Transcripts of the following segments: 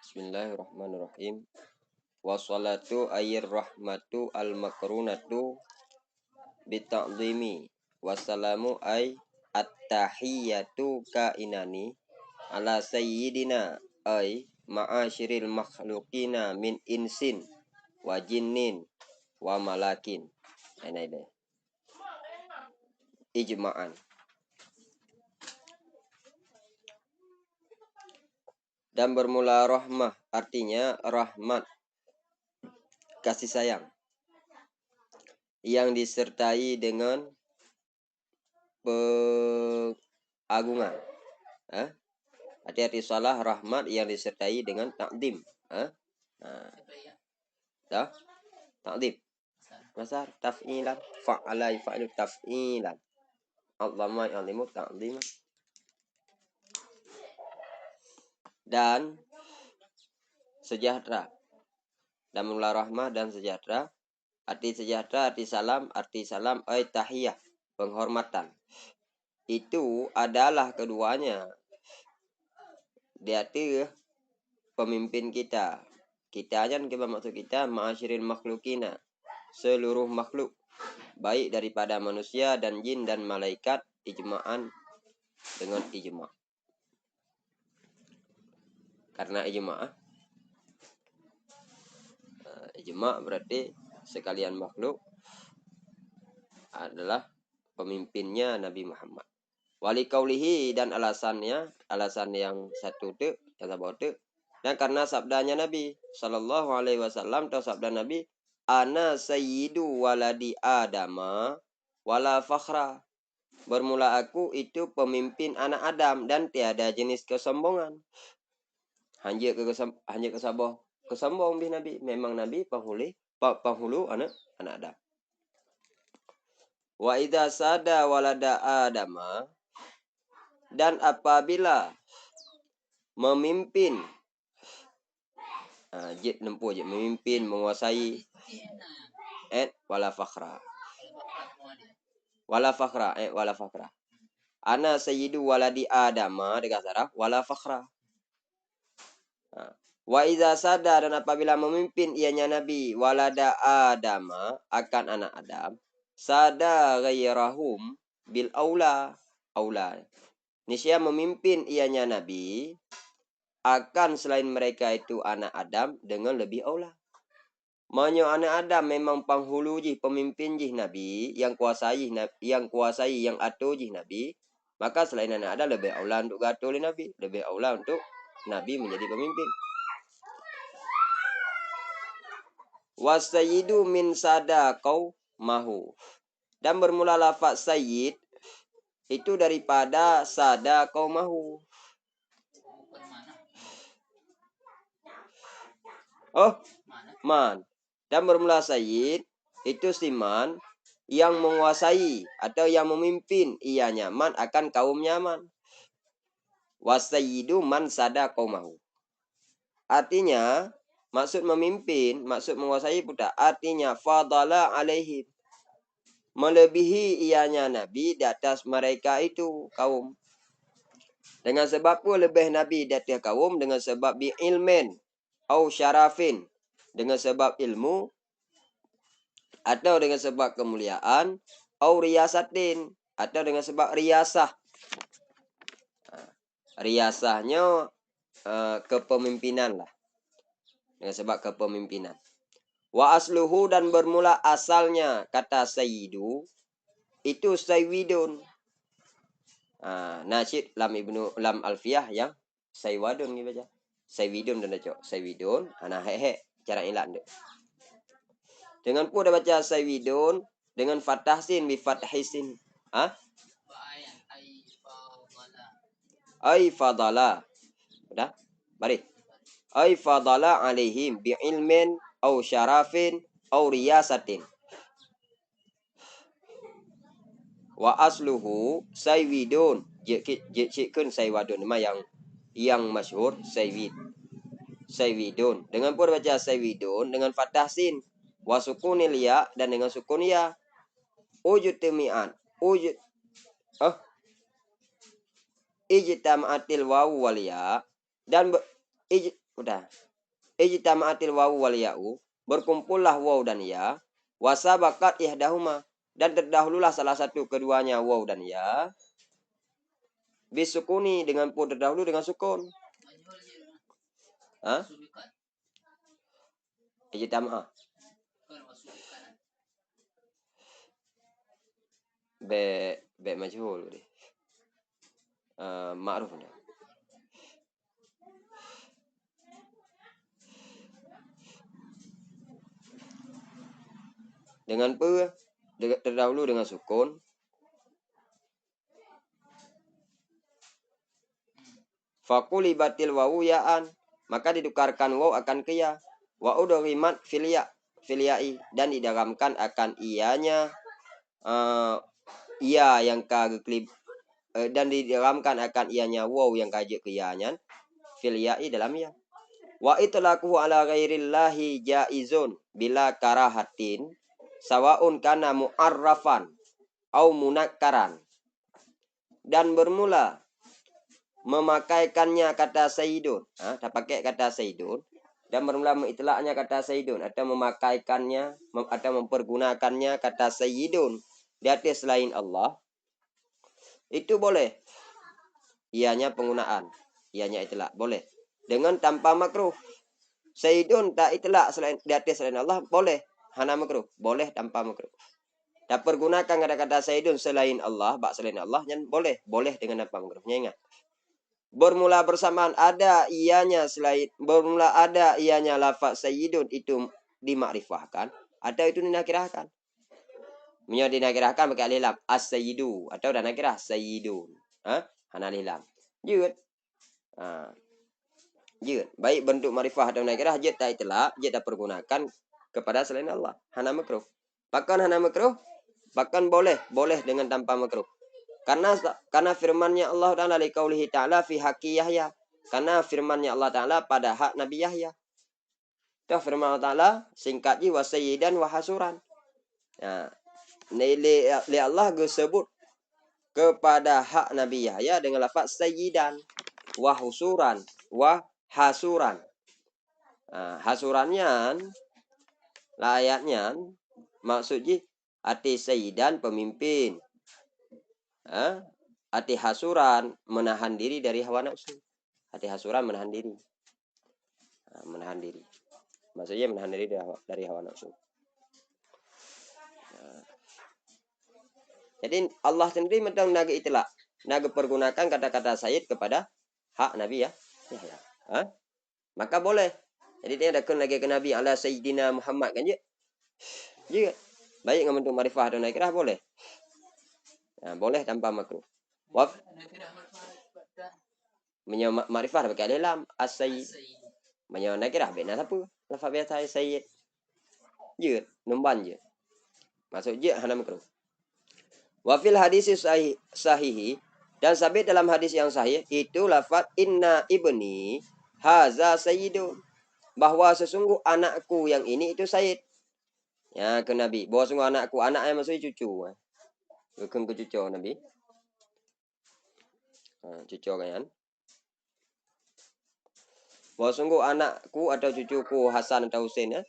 Bismillahirrahmanirrahim. Wassalatu ayyir rahmatu al-makrunatu bita'zimi. Wassalamu ay at-tahiyyatu kainani ala sayyidina ay ma'asyiril makhlukina min insin wa jinnin wa malakin. Ini deh. Ijma'an. Dan bermula rahmah artinya rahmat, kasih sayang yang disertai dengan pengagungan. Hati-hati salah, rahmat yang disertai dengan takdim. Takdim. Masar taf'ilan, fa'ala yaf'alu taf'ilan. Allama ya'limu takdiman. Dan sejahtera. Dan mula rahmah dan sejahtera. Arti sejahtera, arti salam ay tahiyah, penghormatan. Itu adalah keduanya. Dia itu pemimpin kita. Kita aja maksud kita ma'asyirin makhlukina, seluruh makhluk, baik daripada manusia dan jin dan malaikat, ijma'an dengan ijma'. Karena ijma' berarti sekalian makhluk adalah pemimpinnya Nabi Muhammad. Wali kaulihi, dan alasan yang satu tu, yang sabau tu. Dan karena sabdanya Nabi sallallahu alaihi wasallam, atau sabda Nabi, ana sayyidu waladi adama wala fakhra. Bermula aku itu pemimpin anak Adam dan tiada jenis kesombongan. Hanya kesabah kesombong bih Nabi. Memang Nabi penghulu anak Adam. Wa idza sada walada adama, dan apabila memimpin, memimpin, menguasai, wala fakhra. Ana sayyidu waladi adama dengan saraf wala fakhra. Wa idza sada, dan apabila memimpin ianya Nabi walada adama, akan anak Adam, sada ghairahum bil aula. Niscaya memimpin ianya Nabi akan selain mereka itu anak Adam dengan lebih aula. Maknanya anak Adam memang penghulu jih, pemimpin jih Nabi, yang kuasai, yang atur jih Nabi, maka selain anak Adam lebih aula untuk gatul Nabi, lebih aula untuk Nabi menjadi pemimpin. Wasayyidu min sada qaumahu, dan bermula lafaz sayyid itu daripada sada qaumahu. Man. Dan bermula sayyid itu siman yang menguasai atau yang memimpin ianya man akan kaumnya man. Wasayyidu man sada qaumahu. Artinya maksud memimpin, maksud menguasai budak, artinya fadala alaihim, melebihi ianya Nabi di atas mereka itu kaum. Dengan sebab apa lebih Nabi di atas kaum? Dengan sebab bi ilmin au syarafin, dengan sebab ilmu atau dengan sebab kemuliaan, au riyasatin, atau dengan sebab riyasah. Riyasahnya kepemimpinan lah. Dengan sebab kepemimpinan. Wa asluhu, dan bermula asalnya kata sayyidu itu saywidun. Nasyid lam alfiyah yang saywadun ni baca. Saywidun dan cok. Saywidun ana cara ilan dek. Dengan pun dah baca saywidun dengan fathah sin bi fathhi sin. Ai fadala. Sudah? Mari. Ai fadala alaihim bi ilmin au syarafin au riyasatin. Wa asluhu saywidun. Jikun saywadun nama yang masyhur saywidun. Dengan pun baca saywidun dengan fathah sin wa sukunil ya, dan dengan sukun ya. Ujtami'an. Ijtama'atil wawu wal ya, dan Udah. Ijtama'atil wawu wal ya'u, berkumpullah waw dan ya, wasabaqat ihdahuma, dan terdahululah salah satu keduanya waw dan ya, bisukuni dengan terdahulu dengan sukun. Hah? Ijtama'a. Be majhul deh. Ma'ruf deh. Dengan terdahulu dengan sukun. Fakuli batil wawu ya'an, maka ditukarkan waw akan ke ya. Wa udrimat filyai, dan didaramkan akan ianya iya yang kageklib, dan didaramkan akan ianya waw yang kajek ke ianya filyai dalam ya. Wa itlaquhu ala ghairillahi jaizun bila karahatin sawaun kana mu'arrafan au munakkaran. Dan bermula memakaikannya kata sayyidun, tak pakai kata sayyidun, dan bermula mengitlaknya kata sayyidun atau memakaikannya atau mempergunakannya kata sayyidun di atas selain Allah, itu boleh. Ianya penggunaan, ianya itlak boleh dengan tanpa makruh. Sayyidun tak itlak selain di atas selain Allah boleh, hana makruh, boleh tanpa makruh. Tak pergunakan kata-kata sayyidun selain Allah, bak selain Allah, yang boleh dengan tanpa makruhnya. Ingat. Bermula bersamaan ada ianya lafaz sayyidun itu dimakrifahkan atau itu dinakirahkan. Menyo dinakirahkan pakai alif lam as-sayyidu atau dan nakirah sayyidun. Hana alif lam. Jud. Jud. Baik bentuk makrifah atau nakirah jud tak itlaq, jud tak pergunakan kepada selain Allah. Hana makruh. Bahkan hana makruh, bahkan boleh dengan tanpa makruh. Karena firman-Nya Allah Ta'ala liqaulihi ta'ala fi haqqi Yahya. Karena firman-Nya Allah Ta'ala pada hak Nabi Yahya. Itu firman Allah Ta'ala singkatnya wa sayyidan wa hasuran. Nah, li Allah disebut kepada hak Nabi Yahya dengan lafaz sayyidan wa husuran wa hasuran. Nah, hasurannya ayatnya maksudnya arti sayyidan pemimpin. Hati hasuran menahan diri dari hawa nafsu. Hati hasuran menahan diri. Menahan diri. Maksudnya menahan diri dari hawa nafsu. Jadi Allah sendiri mentang naga itulah. Naga pergunakan kata-kata sayyid kepada hak Nabi ya. Maka boleh. Jadi dia ada lagi ke Nabi ala sayyidina Muhammad kan je. Juga. Baik dengan bentuk marifah dan nakirah boleh. Boleh tanpa makruh. Waf. Menyo marifah pakai alif lam as-sayyid. Menyo nakirah bena apa? Lafaz biasa sayyid. Je, numban je. Masuk je hana makruh. Wa fil hadis sahihi, dan sabit dalam hadis yang sahih itu lafaz inna ibni haza sayyidun, bahwa sesungguh anakku yang ini itu sayyid. Ya ke Nabi, bahwa sungguh anakku, anaknya maksudnya cucu. Bukan ke cucu Nabi. Cucu kan. Bahwa sungguh anakku atau cucuku Hasan atau Husain ya,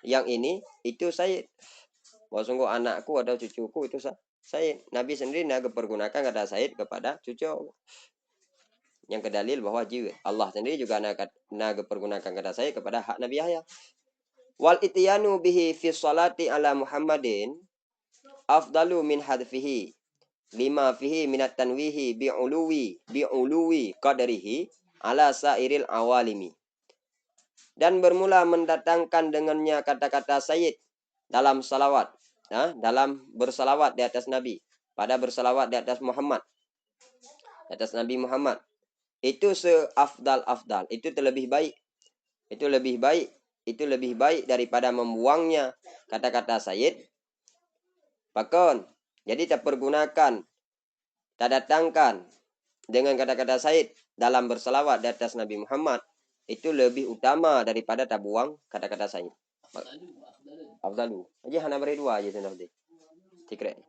yang ini itu sayyid. Bahwa sungguh anakku atau cucuku itu sayyid. Nabi sendiri naga pergunakan kata sayyid kepada cucu. Yang kedalil bahwa juga Allah sendiri juga naga pergunakan kata sayyid kepada hak Nabi Yahya. Wal ityanu bihi fi salati ala Muhammadin afdalu min hadfihi lima fihi minat tanwihi bi'uluwi qadrihi ala sairil awalimi. Dan bermula mendatangkan dengannya kata-kata sayyid dalam salawat, dalam bersalawat di atas Nabi, pada bersalawat di atas Muhammad, di atas Nabi Muhammad, itu seafdal, itu terlebih baik, itu lebih baik daripada membuangnya kata-kata sayyid. Bahkan jadi tak pergunakan, tak datangkan dengan kata-kata sayyid dalam bersalawat di atas Nabi Muhammad, itu lebih utama daripada tak buang kata-kata sayyid. Afdalu. Aja hana beri dua aja nanti. Tikret.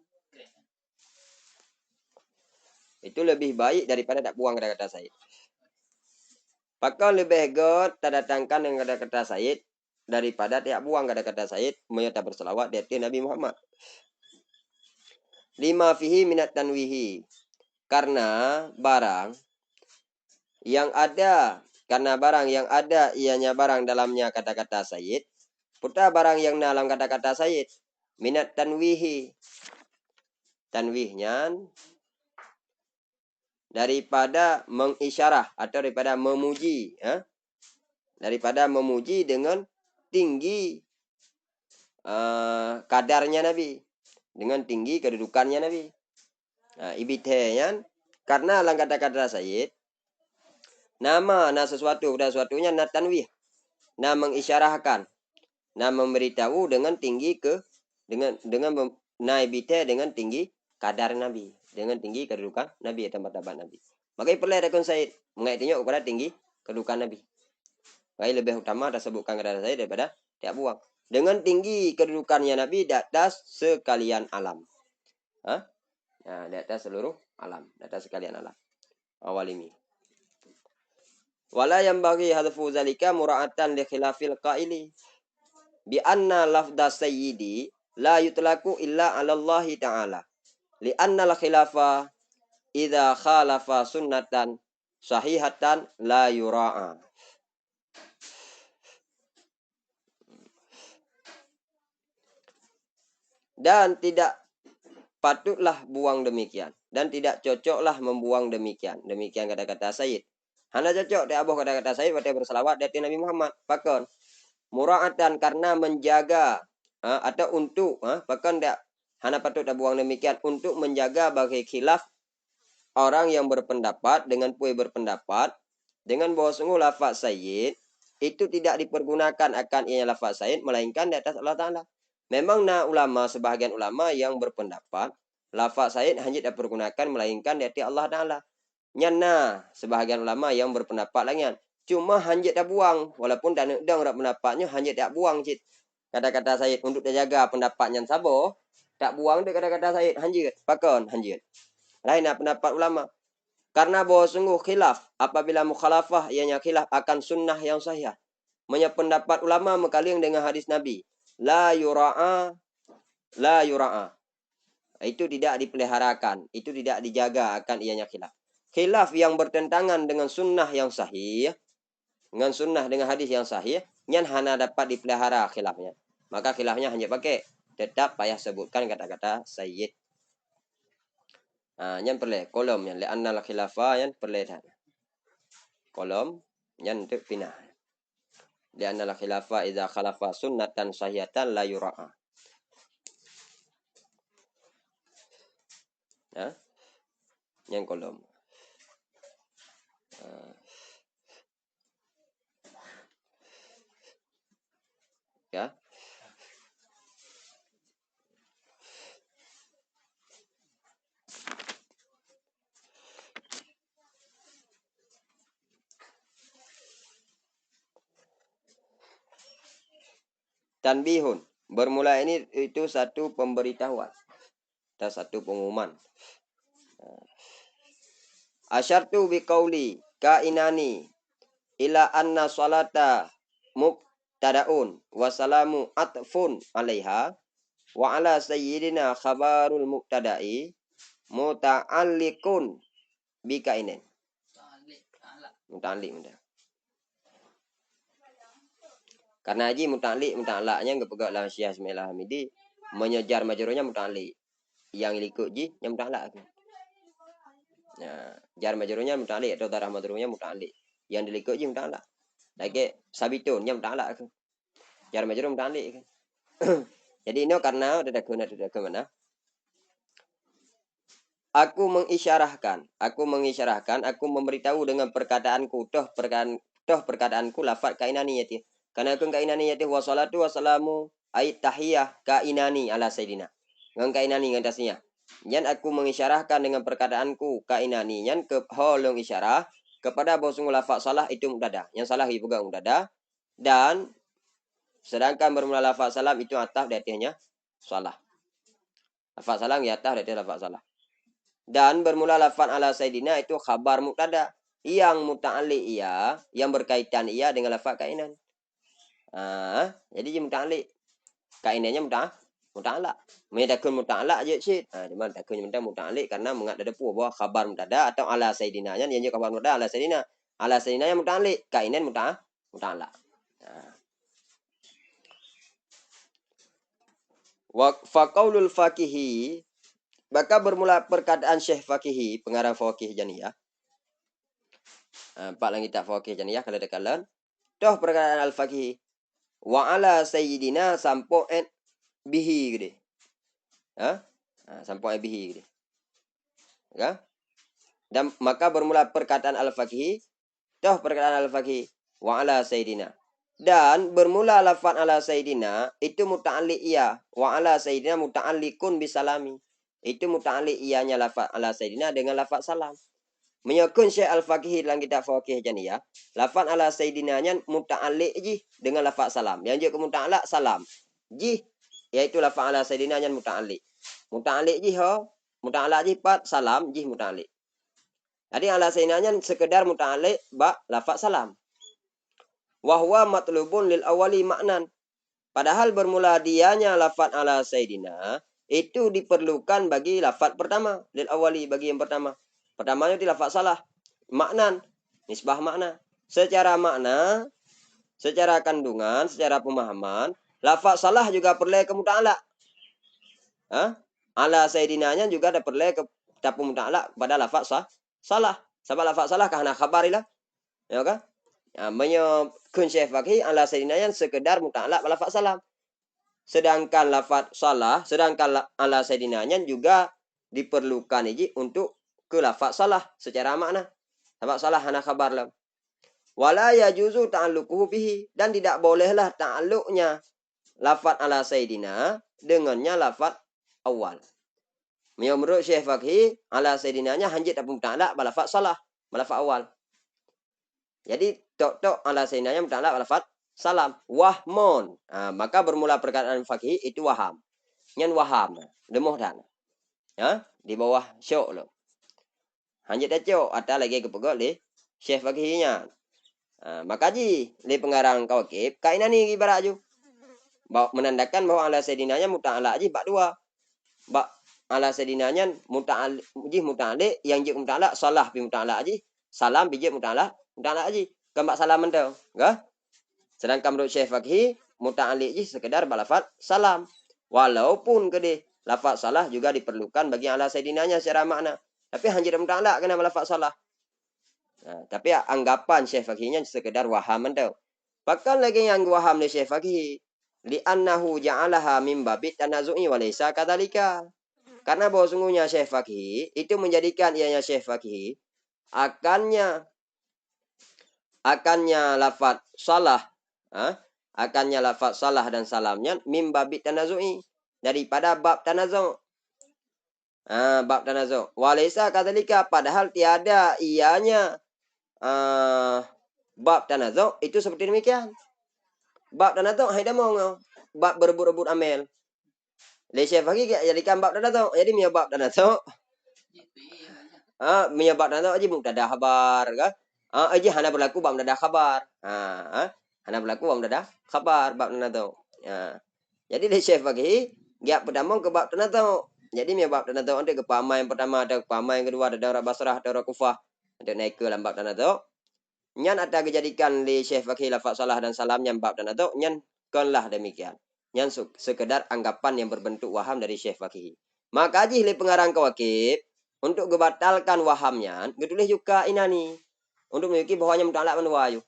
Itu lebih baik daripada tak buang kata-kata sayyid. Maka lebih god terdatangkan dengan kata-kata Sayyid daripada tiap buang kata-kata Sayyid menyerta berselawat di atas Nabi Muhammad. Lima fihi minat tanwihi. Karena barang yang ada ianya barang dalamnya kata-kata Sayyid. Putar barang yang dalam kata-kata Sayyid. Minat tanwihi. Tanwihnya daripada mengisyarah atau daripada memuji. Daripada memuji dengan tinggi kadarnya Nabi. Dengan tinggi kedudukannya Nabi. Ibitenya karena dalam kata-kata Sayyid. Nama sesuatu pada sesuatunya na tanwih. Na mengisyarahkan. Na memberitahu dengan tinggi dengan naibite dengan tinggi kadar Nabi, dengan tinggi kedudukan Nabi atau martabat Nabi. Makanya perlu ada Said mengaitinya kepada tinggi kedudukan Nabi. Makanya lebih utama ada sebutkan kepada saya daripada tiap buang. Dengan tinggi kedudukannya Nabi di atas sekalian alam. Di atas seluruh alam, di atas sekalian alam. Awalimi. Wala yang bagi hadfu zalika mura'atan li khilafil qaili bi anna lafda sayyidi la yutlaku illa 'ala Allah ta'ala. Li anna al khilafa idza khalafa sunnatan sahihatan la yura'a. Dan tidak patutlah buang demikian dan tidak cocoklah membuang demikian. Demikian kata-kata Sayyid. Hana cocok dia abuh kata-kata Sayyid pada berselawat dari Nabi Muhammad. Pakon mura'atan karena menjaga atau untuk bahkan tidak hana patut dah buang demikian untuk menjaga bagi khilaf orang yang berpendapat dengan puai berpendapat dengan bahwa sungguh lafaz Sayyid itu tidak dipergunakan akan ianya lafaz Sayyid melainkan di atas Allah Ta'ala. Memang sebahagian ulama yang berpendapat lafaz Sayyid hanya dipergunakan melainkan di atas Allah Ta'ala. Nyana sebahagian ulama yang berpendapat lainnya. Cuma hanjit dah buang. Walaupun dah pendapatnya hanjit dah buang. Cik. Kata-kata Sayyid untuk jaga pendapatnya sabo. Tak buang dia kata-kata Sayyid. Hanjit. Pakon hanjit. Lain pendapat ulama. Karena bahwa sungguh khilaf. Apabila mukhalafah ianya khilaf akan sunnah yang sahih. Menurut pendapat ulama mengkaling dengan hadis Nabi. La yura'a. La yura'a. Itu tidak dipeliharakan. Itu tidak dijaga akan ianya khilaf. Khilaf yang bertentangan dengan sunnah yang sahih, dengan sunnah dengan hadis yang sahih, nyan hana dapat dipelihara khilafnya. Maka khilafnya hanya pakai tetap payah sebutkan kata-kata Sayyid. Nyan perlu kolom yang li'anna al khilafah yang perlu kolom nyan untuk pinah. Li'anna al khilafah idza khalafa sunnatan sahihatan la yura'a. Nyan kolom. Ya. Tanbihun. Bermula ini itu satu pemberitahuan. Dan satu pengumuman. Asyartu biqauli kainani ila anna salata mubtadaun wa salamu atfun alaiha wa ala sayyidina khabarul mubtada'i muta'alliqun bikainin. Muta'alliq. Karena haji muta'alliqnya enggak pegang lah Syekh Ismail Hamidi menyejar majrurnya muta'alliq. Yang ikut ji yang muta'alliq. Jar majrurnya muta'alliq atau darah majrurnya muta'alliq. Yang dilikut je muta'alliq. Lagi sabitun yang muta'alliq. Jar majrur muta'alliq. Jadi ini karena ada ke mana? Aku mengisyarahkan, aku memberitahu dengan perkataanku, perkataanku lafaz kainaniyati. Karena aku kainaniyati wa salatu wa salamu ayat tahiyah kainani ala sayyidina. Dengan kainani dengan tasnya. Yang aku mengisyarahkan dengan perkataanku kainani yang ke holong isyarah kepada bahwa sungguh lafaz salah itu mubtada. Yang salah dipegang mubtada dan sedangkan bermula lafaz salam itu ataf di atasnya salah. Lafaz salam di atas di atas lafaz salah. Dan bermula lafaz ala sayyidina itu khabar mubtada. yang muta'alliq ia, yang berkaitan ia dengan lafaz kainan. Jadi dia muta'alliq. Kainannya muta'allaq. Takun muta'allaq je syid. Di mana takun muta'alliq karena mengat ada pu bahwa khabar mubtada atau ala sayyidinanya yang khabar mubtada ala sayyidina. Ala sayyidina yang muta'alliq, kainan muta'allaq. Wa faqaulul faqihi, maka bermula perkataan Syekh Faqihi, pengarang Faqih Janiyah. Pak lang kita Faqih Janiyah kalau dekalan. Toh perkataan al-Faqihi. Wa ala sayyidina sampo en bihi gede. Sampo en bihi gede. Ya. Dan maka bermula perkataan al-Faqihi. Toh perkataan al-Faqihi. Wa ala sayyidina. Dan bermula lafaz ala sayyidina itu muta'alliq iya. Wa ala sayyidina muta'alliqun bisalami. Itu muta'alliq iyanya lafaz ala sayyidina dengan lafaz salam. Menyakun Syekh Al-Faqihi dalam kitab Faqih Janiyah, lafaz ala sayyidinanya muta'alliq ji dengan lafaz salam. Yang juga muta'alliq salam. Ji yaitu lafaz ala sayyidinanya muta'alliq. Muta'alliq ji muta'alliq ji pat salam ji muta'alliq. Jadi ala sayyidinanya sekedar muta'alliq ba lafaz salam. Wahwa matlubun lil awali maknan. Padahal bermula dianya lafaz ala sayyidina itu diperlukan bagi lafaz pertama, lil awali bagi yang pertama. Pertamanya itu lafaz salah. Maknan, nisbah makna. Secara makna, secara kandungan, secara pemahaman, lafaz salah juga perlu ke muta'allaq. Ala sayyidinanya juga ada perlu ke tapu muta'allaq pada lafaz salah. Sebab lafaz salah karena khabarilah. Ya kan? Menyebutkan Syekh Faqihi ala sayyidinanya sekedar muta'allaq pada lafaz salam. Sedangkan lafaz salah, sedangkan ala sayyidinanya juga diperlukan ini untuk ke lafaz salah secara makna. Sebab salah hana khabar lah. Wala yajuzu ta'alluquhu bihi, dan tidak bolehlah ta'alluqnya lafaz ala sayyidina dengannya lafaz awal. Menurut Syekh Faqihi ala sayyidinanya hanjit apa muta'allaq pada lafaz salah, pada lafaz awal. Jadi tok ala sayyidinanya muta'allaq pada lafaz salam. Wahmun. Maka bermula perkataan Faqihi itu waham. Nyan waham. Demoh dan. Ya, di bawah syok lo. Hanjit aco atau lagi kepegok le Syekh Faqihinya. Maka ji le pengarang kawakib kainan ni ibarat ju. Menandakan bahwa ala sayyidinanya muta'allaq ji bak dua. Bak ala sayyidinanya muta'alliq yang ji muta'allaq salah bi muta'allaq ji, salam bi ji muta'allaq ji. Kembak salam mentau, enggak? Sedangkan menurut Syekh Faqihi muta'alliq ji sekedar balafat salam. Walaupun kede lafaz salah juga diperlukan bagi ala sayyidinanya secara makna. Tapi hanjir muta'allaq kena lafaz salah. Tapi anggapan Syekh Faqihinya sekedar waham mentau. Bahkan lagi yang waham ni Syekh Faqihi li'annahu ja'alaha min babit tanazu'i wa laysa kadzalika. Karena bahwa sungguhnya Syekh Faqihi itu menjadikan ianya Syekh Faqihi akannya lafaz salah, akannya lafaz salah dan salamnya min babit tanazu'i, daripada bab tanazu'. Bab tanazu'. Wa laysa kadzalika, padahal tiada ianya bab tanazu' itu seperti demikian. Bab tanazu' haida mau bab berebut-rebut amel. Syekh Faqihi jadikan bab tanazu'. Jadi mia bab tanazu'. Mia bab tanazu' aja mubtada khabar kan? Aja hana berlaku bab mubtada khabar. Hana berlaku bab mubtada khabar bab tanazu'. Jadi Syekh Faqihi dia pertama ke bab tanazu'. Jadi mia bab tanazu' ada kepahaman yang pertama, ada kepahaman yang kedua, ada daurah Basrah, daurah Kufah. Ada naik ke dalam bab tanazu'. Nyan ada kejadikan li Syekh Faqihi lafaz salah dan salam yang bab tanazu', nyan kanlah demikian. Yang sekedar anggapan yang berbentuk waham dari Syekh Faqihi. Maka ji li pengarang kawakib untuk gebatalkan wahamnya, getulis juga inani untuk memiliki bahwanya muta'allaq menwayu.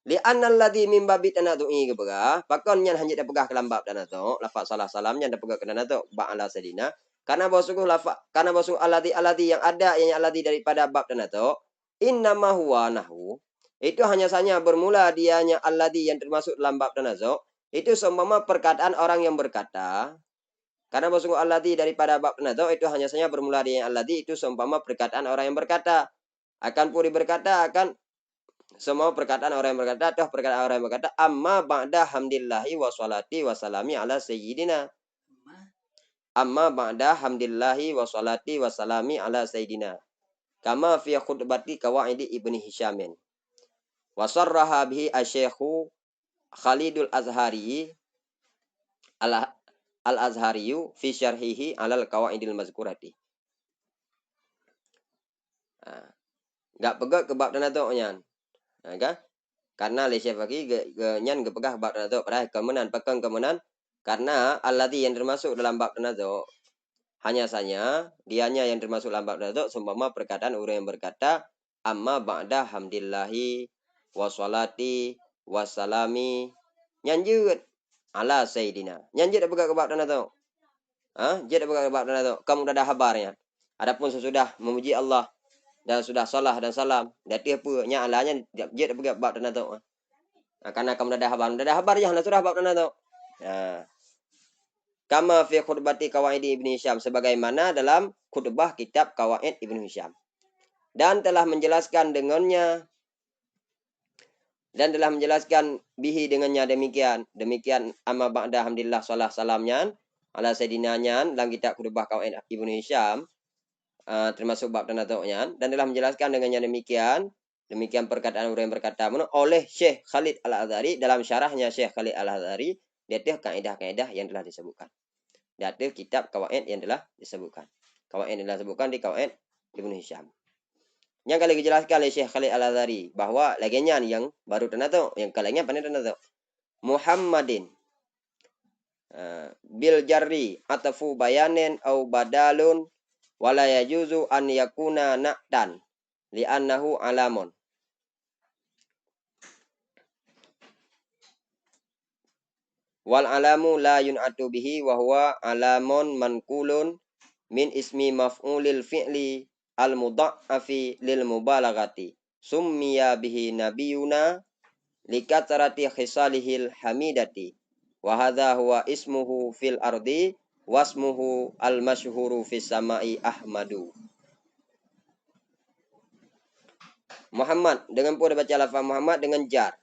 Li annal ladzi min babi tanazu'i gebega, pakon nyan hanya dapegah kelam bab tanazu', lafaz salah salam nyan dapegah ke tanazu' ba'ala sadina, karena bahwa sungguh alladzi yang ada yang alladzi daripada bab tanazu', innama huwa nahwu. Itu hanya saja bermula dianya alladzi yang termasuk dalam bab tanazu'. Itu seumpama perkataan orang yang berkata, karena bahwa sungguh alladzi daripada bab tanazu' itu hanya saja bermula dianya alladzi itu seumpama perkataan orang yang berkata. Akan puri berkata akan semua perkataan orang yang berkata, toh perkataan orang yang berkata, amma ba'da hamdillahi wa salati wa salami ala sayyidina. Amma ba'da hamdillahi wa salati wa salami ala sayyidina. kama fi khutbati qawaidi Ibnu Hisyamin. Wa sarraha bihi asy-Syaikhu Khalidul Azhari al-Azhariyu fi syarhihi alal qawaidil mazkurati. Gak pegang ke bab tanazuk nyan. Kan? Karena le syekh bagi nyan gak pegah bab tanazuk pada kemenan pegang kemenan karena alladzi yang termasuk dalam bab tanazuk hanya saja dianya yang termasuk dalam bab tanazuk seumpama perkataan orang yang berkata amma ba'da hamdillahi wa sholati wassalami nyanjut ala sayyidina. Nyanjut dak pegang ke bab tanazuk. Dia dak pegang ke bab tanazuk. Kamu dah ada habarnya. Adapun sesudah memuji Allah dan sudah salah dan salam, dia apa nya alanya dia dak pegang bab tanazuk. Karena kamu dah ada habar ya sudah bab tanazuk. Kama fi khutbati qawaidi Ibnu Hisyam sebagaimana dalam khutbah kitab Qawaid Ibnu Hisyam. Dan telah menjelaskan bihi dengannya demikian amma ba'da hamdillah salah salamnya ala sayidinanya dalam kitab khutbah Qawaid Ibnu Hisyam termasuk bab tanazuknya dan telah menjelaskan dengannya demikian perkataan orang yang berkata oleh Syekh Khalid Al-Azhari dalam syarahnya Syekh Khalid Al-Azhari dia kaidah-kaidah yang telah disebutkan. Dia kitab Qawaid yang telah disebutkan. Qawaid yang telah disebutkan di Qawaid Ibnu Hisyam. Yang kali dijelaskan oleh Syekh Khalid Al-Azhari bahwa laginya yang baru tanazuk, yang kalanya pandai tanazuk. Muhammadin bil jarri atafu bayanin au badalun wala yajuzu an yakuna na'tan li'annahu alamun. Wal alamu la yun'atu bihi wa huwa alamun manqulun min ismi maf'ulil fi'li al mudha'afi lil mubalaghati summiya bihi nabiyuna likatsarati khisalihil hamidati wa hadha huwa ismuhu fil ardi wasmuhu al masyhuru fis samai Ahmadu. Muhammad dengan pun baca lafaz Muhammad dengan jar.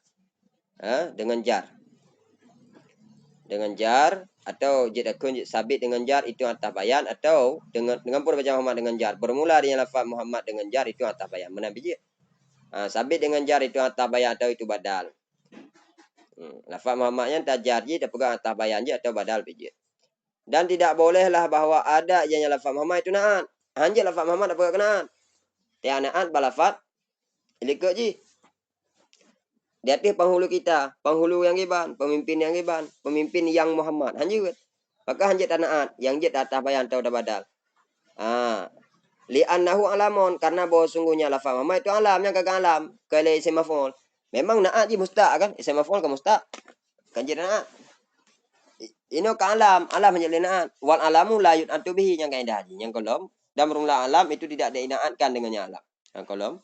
Dengan jar atau jadakun sabit dengan jar itu atas bayan atau dengan pun baca Muhammad dengan jar bermula dengan lafaz Muhammad dengan jar itu atas bayan. Mana biji? Sabit dengan jar itu atas bayan atau itu badal. Lafaz Muhammadnya tajar je dah pegang atas bayan je atau badal biji. Dan tidak bolehlah bahwa ada yang lafaz Muhammad itu naat. Hanya lafaz Muhammad dah pegang naat. Tiada naat balafaz ilikut je. Dia penghulu kita, penghulu yang iban, pemimpin yang Muhammad. Hanjut. Maka hanjut tanaat, yang jet atas bayan atau dah badal. Li'annahu alamun, karena bahwa sungguhnya lafaz Muhammad itu alam, yang kagak alam. Kalau isim maf'ul. Memang naat je mustaq kan? Isim maf'ul ke mustaq? Kan jadi naat. Ini ke alam menjadi naat. Wal alamu la yun'atu bihi, yang kaedah haji. Yang kolom. Dan bermula alam itu tidak dinaatkan dengannya alam. Yang kolom.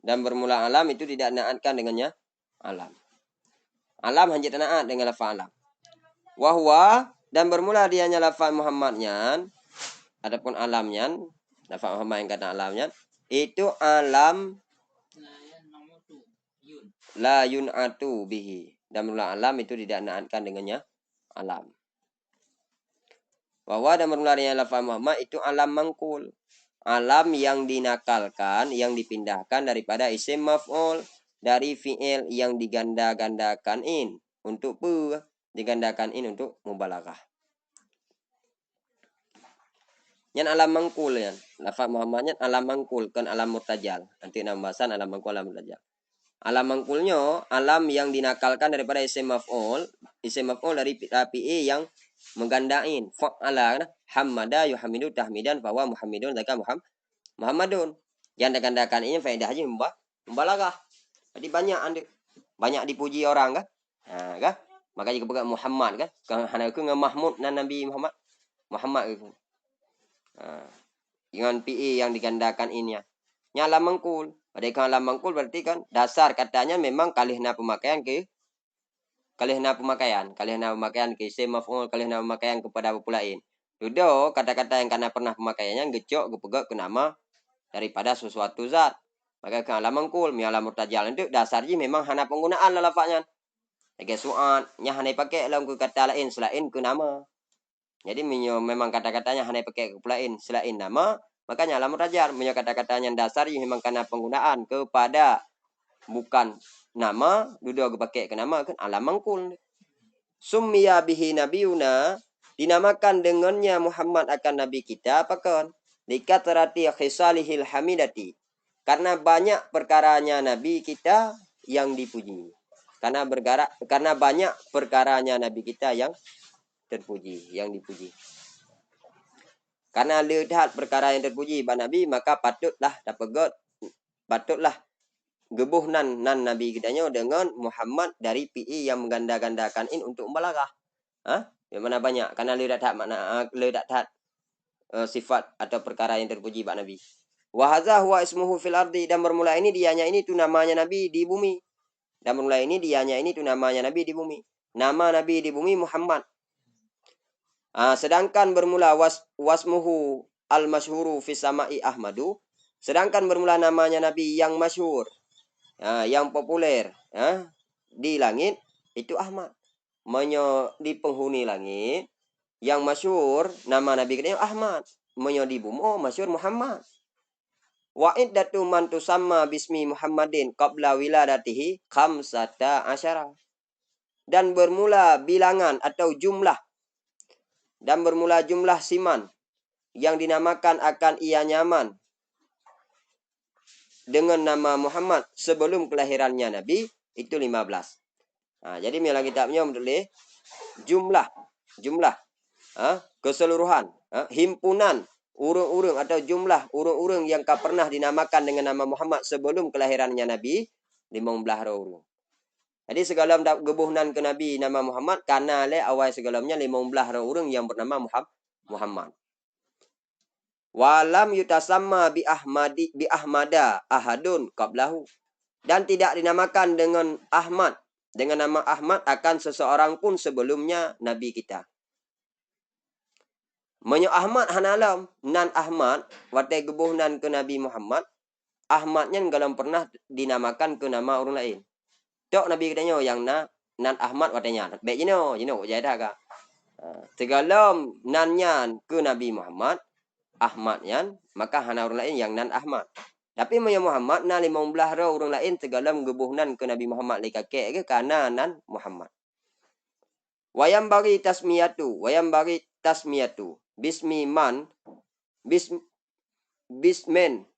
Dan bermula alam itu tidak naatkan dengannya alam. Alam hanya naat dengan lafaz alam. Wahwa dan bermula dianya lafaz Muhammadnya, adapun alamnya, lafaz Muhammad yang kata alamnya, itu alam la yun'atu bihi. Dan bermula alam itu tidak naatkan dengannya alam. Wahwa dan bermula dianya lafaz Muhammad itu alam mangkul. Alam yang dinakalkan, yang dipindahkan daripada isim maf'ul, dari fi'il yang diganda-gandakan in untuk digandakan in untuk mubalaghah. Yang alam mangkul ya, lafaz Muhammadnya alam mangkul kan alam murtajal. Nanti nambasan alam mangkul alam murtajal. Alam mangkulnya alam yang dinakalkan daripada isim maf'ul dari fi'il yang menggandain fa'ala hamada yuhamidu tahmidan bahwa muhammidun zaka Muhammadun. Yang digandakan ini faedah aja mubalaghah. Jadi banyak dipuji orang kan? Kan? Makanya juga pegang Muhammad kan? Karena aku dengan Mahmud dan Nabi Muhammad itu. Dengan PE yang digandakan ini ya. Nyala mangkul. Pada alam mangkul berarti kan dasar katanya memang kalihna pemakaian ke isim maf'ul, kalihna pemakaian kepada pulain. Dudo kata-kata yang karena pernah pemakaiannya gecok gepegak ke nama daripada sesuatu zat. Maka ke alam mangkul, mi alam murtajal itu dasarnya memang hana penggunaan lafaznya. Pakai su'ad, nya hanai pakai dalam ke kata lain selain ke nama. Jadi memang kata-katanya hanai pakai ke lain selain nama, makanya alam rajar punya kata-katanya dasar memang karena penggunaan kepada bukan nama, duduk pakai ke nama kan alam mangkul. Summiya bihi nabiyuna, dinamakan dengannya Muhammad akan nabi kita apa kan? Likatrati khisalihil hamidati. Karena banyak perkaranya nabi kita yang dipuji. Karena banyak perkaranya nabi kita yang terpuji, yang dipuji. Karena lihat perkara yang terpuji ba nabi, maka patutlah gebuh nan nabi kitanya dengan Muhammad dari PI yang mengganda-gandakan in untuk membalagah. Yang mana banyak karena lihat sifat atau perkara yang terpuji ba nabi. Wa hadza huwa ismuhu fil ardi, dan bermula ini dianya ini tu namanya nabi di bumi. Dan bermula ini dianya ini tu namanya nabi di bumi. Nama nabi di bumi Muhammad. Sedangkan bermula wasmuhu al-masyhuru fi sama'i Ahmadu. Sedangkan bermula namanya nabi yang masyhur, yang populer, di langit itu Ahmad. Di penghuni langit yang masyhur nama nabi kita Ahmad. Di bumi masyhur Muhammad. Wa iddatu man tusamma bismi Muhammadin qabla wiladatihi khamsata asyara. Dan bermula bilangan atau jumlah siman yang dinamakan akan ia nyaman dengan nama Muhammad sebelum kelahirannya Nabi itu 15. Jadi mila kitabnya menulis jumlah keseluruhan, himpunan urung-urung atau jumlah urung-urung yang pernah dinamakan dengan nama Muhammad sebelum kelahirannya Nabi 15 urung. Jadi segala gebuhnan ke Nabi nama Muhammad karena awal segalamnya 15 urung yang bernama Muhammad. Walam yutasamma bi Ahmada ahadun qablahu, dan tidak dinamakan dengan Ahmad, dengan nama Ahmad akan seseorang pun sebelumnya Nabi kita. Menyo Ahmad hanalam nan Ahmad watai gebuhnan ke Nabi Muhammad, Ahmadnya galam pernah dinamakan ke nama orang lain. Tok Nabi katanya yang nan Ahmad watanya. Baik jino jadi ka. Segalam nannya ke Nabi Muhammad Ahmadnya, maka hana orang lain yang nan Ahmad. Tapi menyo Muhammad na 15 orang lain segalam gebuhnan ke Nabi Muhammad likake ke kana nan Muhammad. Wayam bagi tasmiyatu bismi man bismen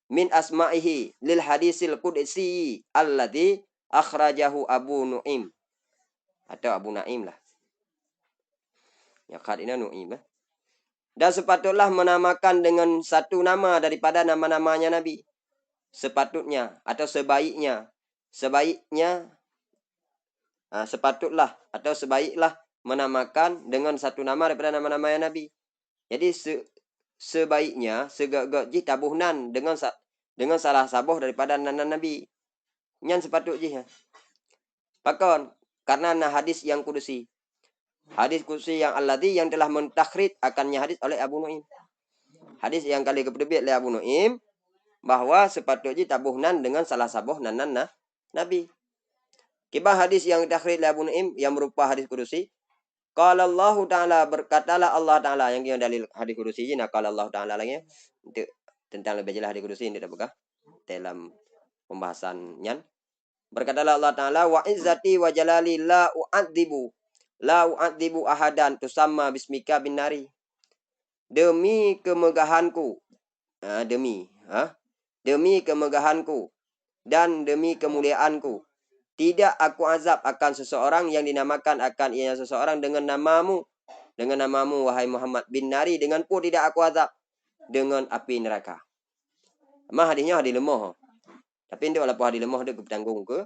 min asma'ihi lil hadisil qudsi alladhi akhrajahu Abu Nu'im atau Abu Naim lah. Ya kadina Nu'im. Dan sepatutlah menamakan dengan satu nama daripada nama-namanya Nabi. Sepatutnya atau sebaiknya sebaiklah menamakan dengan satu nama daripada nama-namanya Nabi. Jadi sebaiknya segak-gak tabuhnan dengan salah sabuh daripada nanan Nabi. Nyan sepatutnya. Pakon karena hadis yang kudusi. Hadis kudusi yang alladhi yang telah mentakrid akannya hadis oleh Abu Nu'im. Hadis yang kali keperbit oleh Abu Nu'im bahwa sepatutnya tabuhnan dengan salah sabuh nanan Nabi. Kibah hadis yang takrid oleh Abu Nu'im yang berupa hadis kudusi. Qala Allah Ta'ala, berkatalah Allah Ta'ala, yang dalil hadis kudusi ini. Nah, qala Allah Ta'ala lagi tentang lebih jelas hadis kudusi ini tidak dalam pembahasannya. Berkatalah Allah Ta'ala, wa izzati wa jalali la u'adzibu ahadan tusamma bismika bin nari. Demi kemegahanku, demi kemegahanku dan demi kemuliaanku, tidak aku azab akan seseorang yang dinamakan akan ianya seseorang dengan namamu wahai Muhammad bin nari, dengan pun tidak aku azab dengan api neraka. Hadisnya hadis lemah. Tapi ini walaupun hadis lemah dia bertanggung ke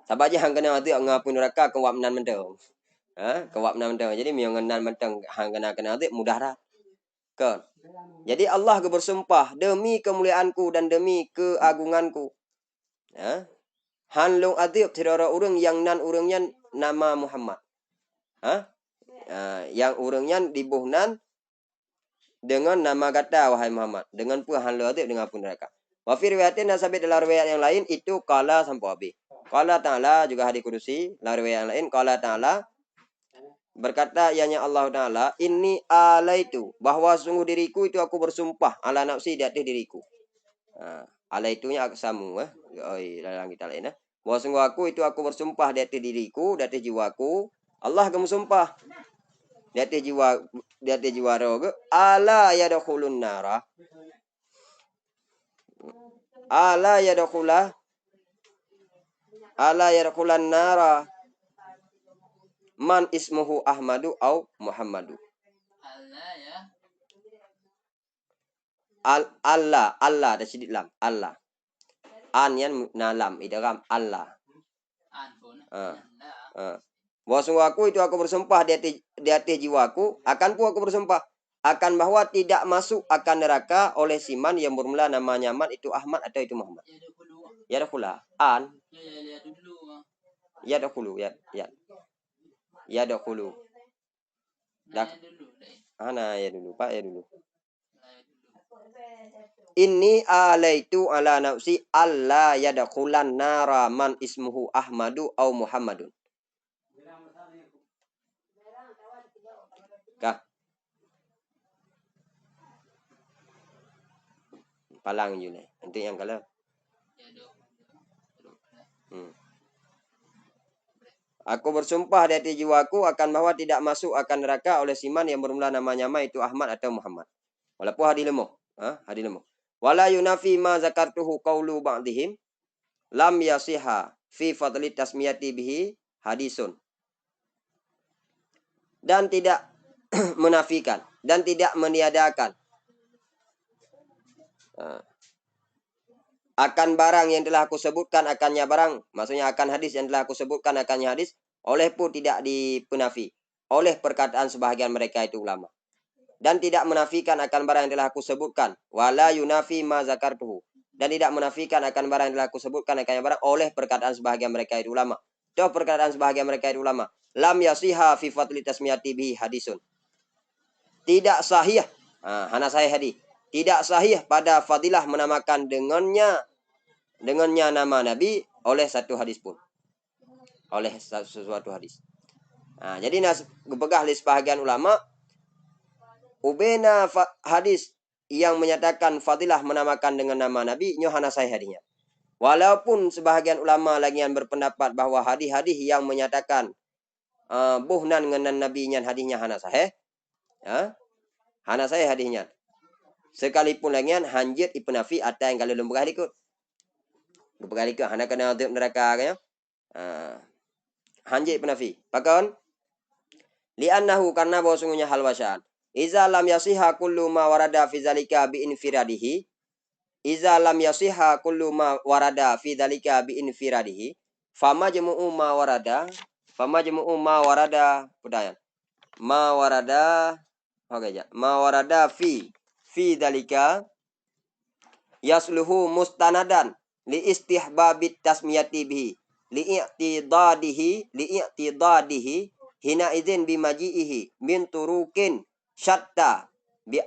sabaja hang kena ati ngapun neraka kewap nan menteng. Kewap nan menteng. Jadi miang nan menteng hang kena ati mudah dah. Ke. Jadi Allah bersumpah demi kemuliaanku dan demi keagunganku. Hanlung adib tirara urang yang nan urangnya nama Muhammad. Yang urangnya dibuhnan dengan nama kata wahai Muhammad. Dengan pun hanlung adib dengan pun neraka. Wa fi riwayatin dan sabit dalam riwayat yang lain itu qala sampai habis. Qala ta'ala juga hadis kudusi, dalam riwayat yang lain qala ta'ala berkata ianya Allah Ta'ala, ini alaitu, bahwa sungguh diriku itu aku bersumpah ala nafsi di atas diriku. Alaitunya aksamu dalam kita lain. Bahwa sungguh aku bersumpah di atas diriku, di atas jiwaku. Allah kamu sumpah di atas jiwa roga. Ala yadkhulun nara. Ala yadkhulan nara. Man ismuhu Ahmadu au Muhammadu. Allah ada sedikit lam. Allah. An yan nalam idgham Allah. Bahwa sungguh aku bersumpah di atas jiwaku, akan aku bersumpah akan bahwa tidak masuk akan neraka oleh siman yang bermula namanya Man itu Ahmad atau itu Muhammad. Ya dakhula. An. Ya dakhulu ya dakhulu. Ana ya dulu, Pak ya dulu. Inni alaitu ala nafsi alla yadkhulan nara man ismuhu Ahmadu au Muhammadun. Kah? Palang yun nanti yang kalau. Aku bersumpah di hati jiwaku akan bahwa tidak masuk akan neraka oleh siman yang bermula namanya Ma itu Ahmad atau Muhammad. Walaupun hadis lemah. Hadis lemah. Wala yunafi ma zakartuhu qawlu ba'dihim lam yasiha fi fadli tasmiyati bihi hadisun. Dan tidak menafikan dan tidak meniadakan akan barang yang telah aku sebutkan akannya barang, maksudnya akan hadis yang telah aku sebutkan akannya hadis, oleh pun tidak dipenafi oleh perkataan sebahagian mereka itu ulama. Dan tidak menafikan akan barang yang telah aku sebutkan, wala yunafi ma zakartuhu, dan tidak menafikan akan barang yang telah aku sebutkan akannya barang oleh perkataan sebahagian mereka itu ulama. Toh perkataan sebahagian mereka itu ulama, lam yasiha fi fadli tasmiyati bihi hadisun. Tidak sahih, hana sahih hadis. Tidak sahih pada fadilah menamakan dengannya nama Nabi oleh satu hadis pun. Oleh sesuatu hadis. Jadi pegah oleh sebahagian ulama ubena hadis yang menyatakan fadilah menamakan dengan nama Nabi nyohana sahih hadisnya. Walaupun sebahagian ulama lagi yang berpendapat bahwa hadis-hadis yang menyatakan buhnan dengan nabinya hadisnya hana sahih. Hana sahih hadisnya. Sekalipun lagi hanjit ipenafi atau yang kalau lembagah ikut. Berkali ke hana kena untuk neraka kaya. Hanjit penafi. Pakon li'annahu karena bahwa sungguhnya hal wasya'an. Iza lam yasiha kullu ma warada fi zalika bi infiradihi. Iza lam yasiha kullu ma warada fi zalika bi infiradihi. Fama jmu'u ma warada budayan. Ma warada fi zalika yasluhu mustanadan li istihbabit tasmiyati bihi li'i'tidadihi hina idzin bimaji'ihi min turukin syatta bi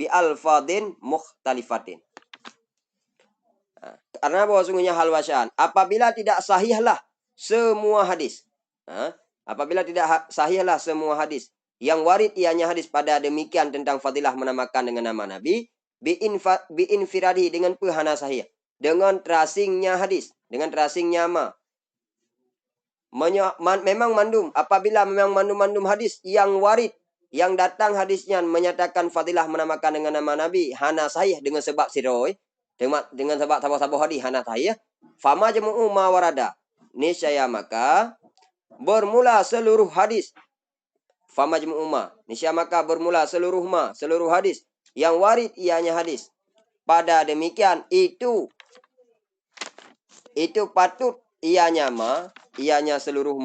alfadin mukhtalifatin. Karena bahwa sungguhnya hal wasya'an apabila tidak sahihlah semua hadis. Apabila tidak sahihlah semua hadis yang warid ianya hadis pada demikian tentang fadilah menamakan dengan nama Nabi bi infiradi dengan pehana sahih. Dengan terasingnya hadis, dengan terasingnya memang mandum, apabila memang mandum hadis yang warid, yang datang hadisnya menyatakan fadilah menamakan dengan nama Nabi hana sahih dengan sebab siroi, dengan sebab sabah hadis hana sahih, fama jmu'u ma warada, niscaya maka bermula seluruh hadis, fama jmu'u ma, niscaya maka bermula seluruh hadis yang warid ianya hadis. Pada demikian itu patut ianya seluruh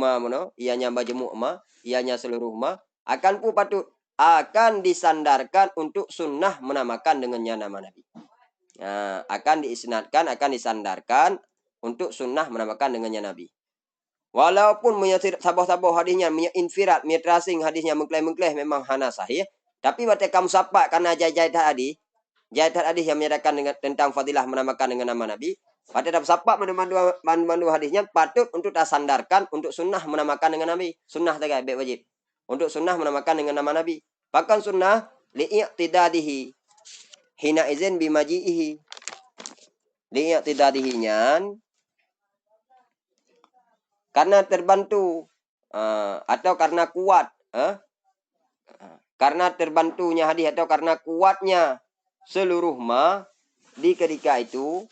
ianya majmu' ianya seluruh akan patut akan disandarkan untuk sunnah menamakan dengannya nama Nabi. Akan disandarkan untuk sunnah menamakan dengannya Nabi. Walaupun sabah-sabah hadisnya infirat, tracing hadisnya mengklaim memang hana sahih, tapi baca kamu sapa karena jajai tadi hadis yang menyatakan tentang fadilah menamakan dengan nama Nabi. Pada dapat siapa memandu hadisnya patut untuk tersandarkan untuk sunnah menamakan dengan Nabi. Sunnah tagay baik wajib. Untuk sunnah menamakan dengan nama Nabi. Bahkan sunnah li'i'tidadihi hina izin bimaji'ihi. Li'i'tidadihi nyan karena terbantu atau karena kuat, karena terbantunya hadis atau karena kuatnya seluruh ma di ketika itu,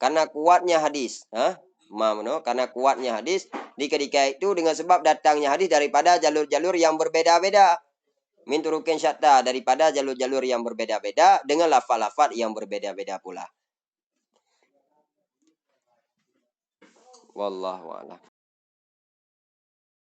karena kuatnya hadis, karena kuatnya hadis di ketika itu dengan sebab datangnya hadis daripada jalur-jalur yang berbeda-beda, min turukin syatta, daripada jalur-jalur yang berbeda-beda dengan lafaz-lafaz yang berbeda-beda pula. Wallahu a'lam.